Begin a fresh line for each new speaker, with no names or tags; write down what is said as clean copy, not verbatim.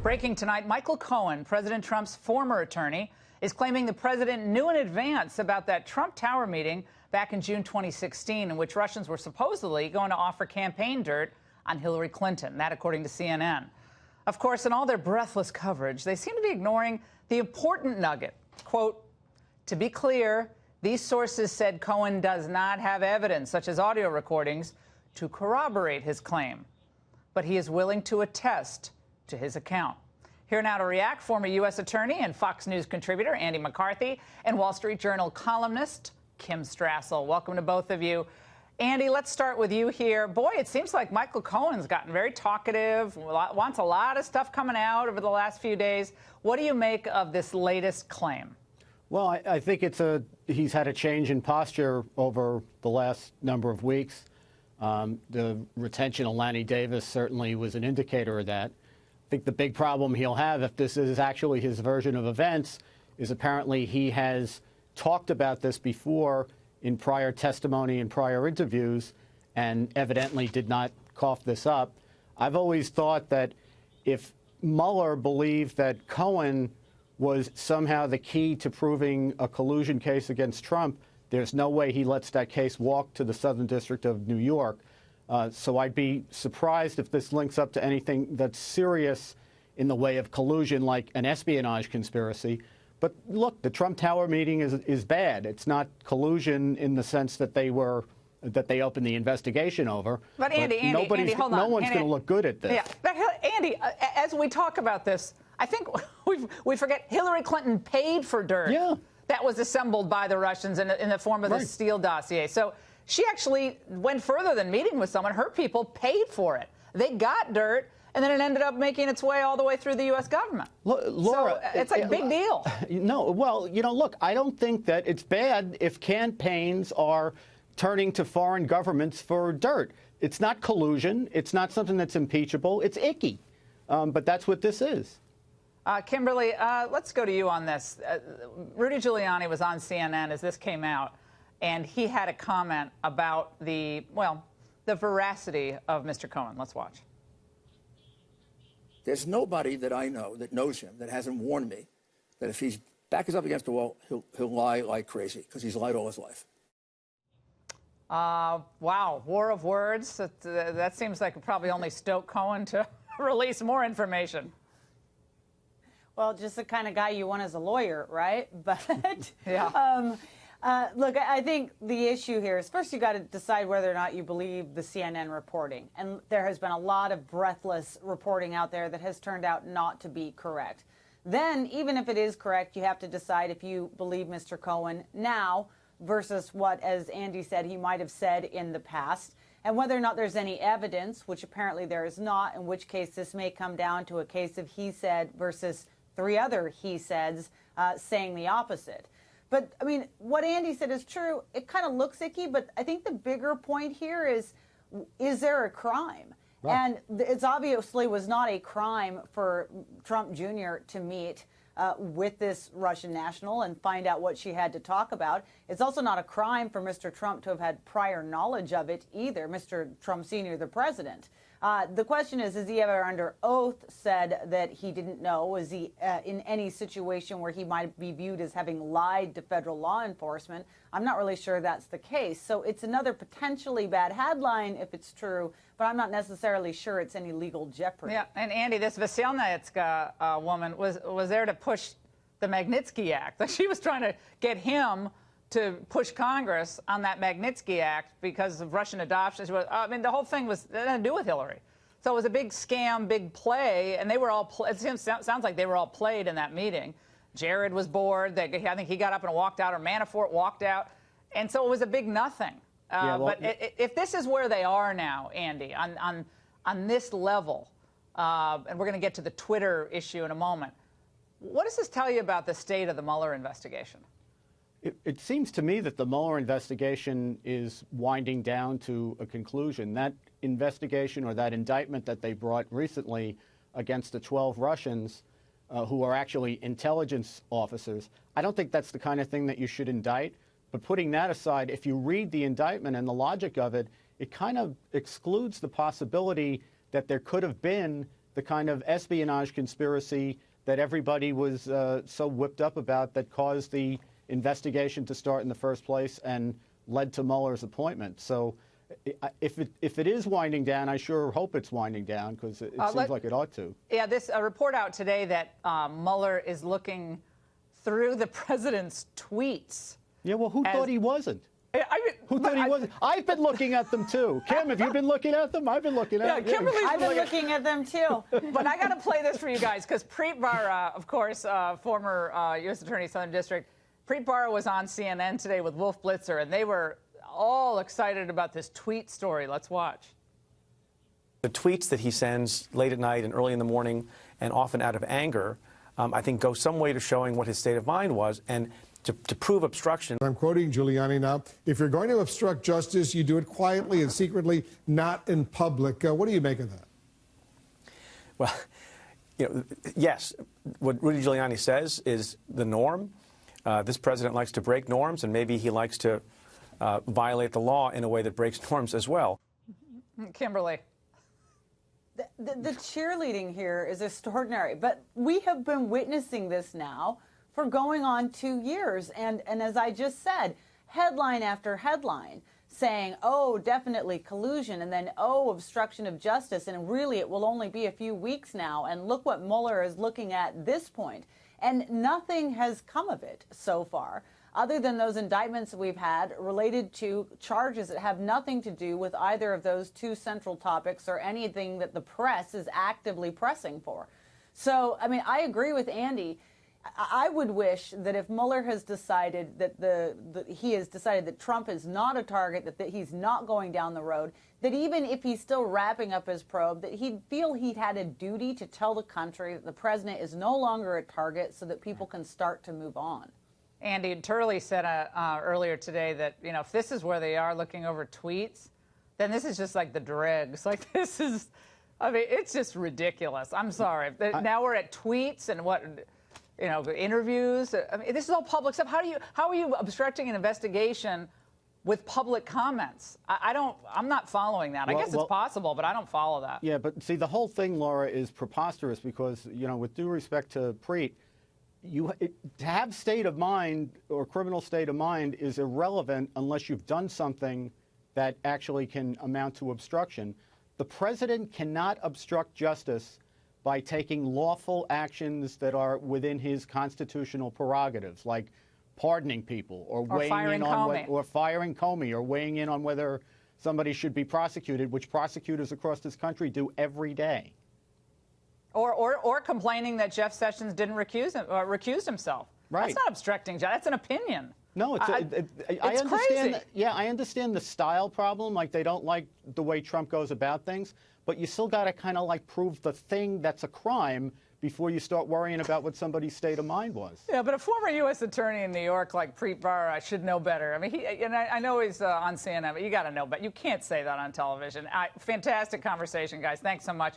Breaking tonight, Michael Cohen, President Trump's former attorney, is claiming the president knew in advance about that Trump Tower meeting back in June 2016, in which Russians were supposedly going to offer campaign dirt on Hillary Clinton. That, according to CNN. Of course, in all their breathless coverage, they seem to be ignoring the important nugget. Quote, to be clear, these sources said Cohen does not have evidence, such as audio recordings, to corroborate his claim. But he is willing to attest to his account. Here now to react, former U.S. Attorney and Fox News contributor Andy McCarthy and Wall Street Journal columnist Kim Strassel. Welcome to both of you. Andy, let's start with you here. Boy, it seems like Michael Cohen's gotten very talkative, wants a lot of stuff coming out over the last few days. What do you make of this latest claim?
Well, I think he's had a change in posture over the last number of weeks. The retention of Lanny Davis certainly was an indicator of that. I think the big problem he'll have, if this is actually his version of events, is apparently he has talked about this before in prior testimony and prior interviews and evidently did not cough this up. I've always thought that if Mueller believed that Cohen was somehow the key to proving a collusion case against Trump, there's no way he lets that case walk to the Southern District of New York. So I'd be surprised if this links up to anything that's serious in the way of collusion, like an espionage conspiracy. But look, the Trump Tower meeting is bad. It's not collusion in the sense that they opened the investigation over.
But Andy, hold on.
No one's going to look good at this.
Yeah, but Andy, as we talk about this, I think we forget Hillary Clinton paid for dirt.
Yeah.
That was assembled by the Russians in the form of the Steele dossier. So she actually went further than meeting with someone. Her people paid for it. They got dirt, and then it ended up making its way all the way through the U.S. government.
Laura,
so it's like a big deal.
No, well, look, I don't think that it's bad if campaigns are turning to foreign governments for dirt. It's not collusion. It's not something that's impeachable. It's icky. But that's what this is.
Kimberly, let's go to you on this. Rudy Giuliani was on CNN as this came out, and he had a comment about the veracity of Mr. Cohen. Let's watch.
There's nobody that I know that knows him that hasn't warned me that if his back is up against the wall, he'll lie like crazy, because he's lied all his life.
Wow, war of words. That seems like it probably only stoked Cohen to release more information.
Well, just the kind of guy you want as a lawyer, right? But
yeah.
Look, I think the issue here is first you got to decide whether or not you believe the CNN reporting. And there has been a lot of breathless reporting out there that has turned out not to be correct. Then, even if it is correct, you have to decide if you believe Mr. Cohen now versus what, as Andy said, he might have said in the past, and whether or not there's any evidence, which apparently there is not, in which case this may come down to a case of he said versus three other he saids saying the opposite. But, I mean, what Andy said is true. It kind of looks icky, but I think the bigger point here is there a crime? Right. And it's obviously was not a crime for Trump Jr. to meet with this Russian national and find out what she had to talk about. It's also not a crime for Mr. Trump to have had prior knowledge of it either, Mr. Trump Sr., the president. The question is he ever under oath said that he didn't know? Was he in any situation where he might be viewed as having lied to federal law enforcement? I'm not really sure that's the case. So it's another potentially bad headline if it's true, but I'm not necessarily sure it's any legal jeopardy.
Yeah, and Andy, this Veselnitskaya woman was there to push the Magnitsky Act. Like she was trying to get him to push Congress on that Magnitsky Act because of Russian adoption. I mean, the whole thing was nothing to do with Hillary. So it was a big scam, big play, and they were all, it sounds like they were all played in that meeting. Jared was bored. I think he got up and walked out, or Manafort walked out. And so it was a big nothing. But if this is where they are now, Andy, on this level, and we're going to get to the Twitter issue in a moment, what does this tell you about the state of the Mueller investigation?
It seems to me that the Mueller investigation is winding down to a conclusion. That investigation or that indictment that they brought recently against the 12 Russians who are actually intelligence officers, I don't think that's the kind of thing that you should indict. But putting that aside, if you read the indictment and the logic of it, it kind of excludes the possibility that there could have been the kind of espionage conspiracy that everybody was so whipped up about that caused the investigation to start in the first place and led to Mueller's appointment. So if it is winding down, I sure hope it's winding down, because it seems like it ought to.
Yeah, this report out today that Mueller is looking through the president's tweets.
Yeah, well, who thought he wasn't? Who thought he wasn't? I've been looking at them, too. Kim, have you been looking at them? I've been looking at them.
I've been looking at them, too.
But I got to play this for you guys, because Preet Bharara, of course, former U.S. Attorney, Southern District, Preet Bharara was on CNN today with Wolf Blitzer, and they were all excited about this tweet story. Let's watch.
The tweets that he sends late at night and early in the morning, and often out of anger, I think go some way to showing what his state of mind was. And to prove obstruction.
I'm quoting Giuliani now. If you're going to obstruct justice, you do it quietly and secretly, not in public. What do you make of that?
Well, yes, what Rudy Giuliani says is the norm. This president likes to break norms, and maybe he likes to violate the law in a way that breaks norms as well.
Kimberly.
The cheerleading here is extraordinary, but we have been witnessing this now for going on 2 years. And as I just said, headline after headline saying, oh, definitely collusion, and then, oh, obstruction of justice, and really it will only be a few weeks now, and look what Mueller is looking at this point. And nothing has come of it so far, other than those indictments we've had related to charges that have nothing to do with either of those two central topics or anything that the press is actively pressing for. So, I mean, I agree with Andy. I would wish that if Mueller has decided that he has decided that Trump is not a target, that he's not going down the road, that even if he's still wrapping up his probe, that he'd feel he'd had a duty to tell the country that the president is no longer a target so that people can start to move on.
Andy Turley said earlier today that, if this is where they are looking over tweets, then this is just like the dregs. Like, this is, I mean, it's just ridiculous. I'm sorry. Now we're at tweets and what... interviews. I mean, this is all public stuff. How are you obstructing an investigation with public comments? I'm not following that. I guess it's possible, but I don't follow that.
Yeah, but see, the whole thing, Laura, is preposterous because, with due respect to Preet, to have state of mind or criminal state of mind is irrelevant unless you've done something that actually can amount to obstruction. The president cannot obstruct justice by taking lawful actions that are within his constitutional prerogatives, like pardoning people or weighing in on or firing Comey or weighing in on whether somebody should be prosecuted, which prosecutors across this country do every day.
Or complaining that Jeff Sessions didn't recuse himself.
Right.
That's not obstructing. That's an opinion.
No, I understand.
Crazy.
Yeah, I understand the style problem. Like, they don't like the way Trump goes about things. But you still got to kind of like prove the thing that's a crime before you start worrying about what somebody's state of mind was.
Yeah, but a former U.S. attorney in New York like Preet Bharara should know better. I mean, I know he's on CNN, but you got to know better. You can't say that on television. Fantastic conversation, guys. Thanks so much.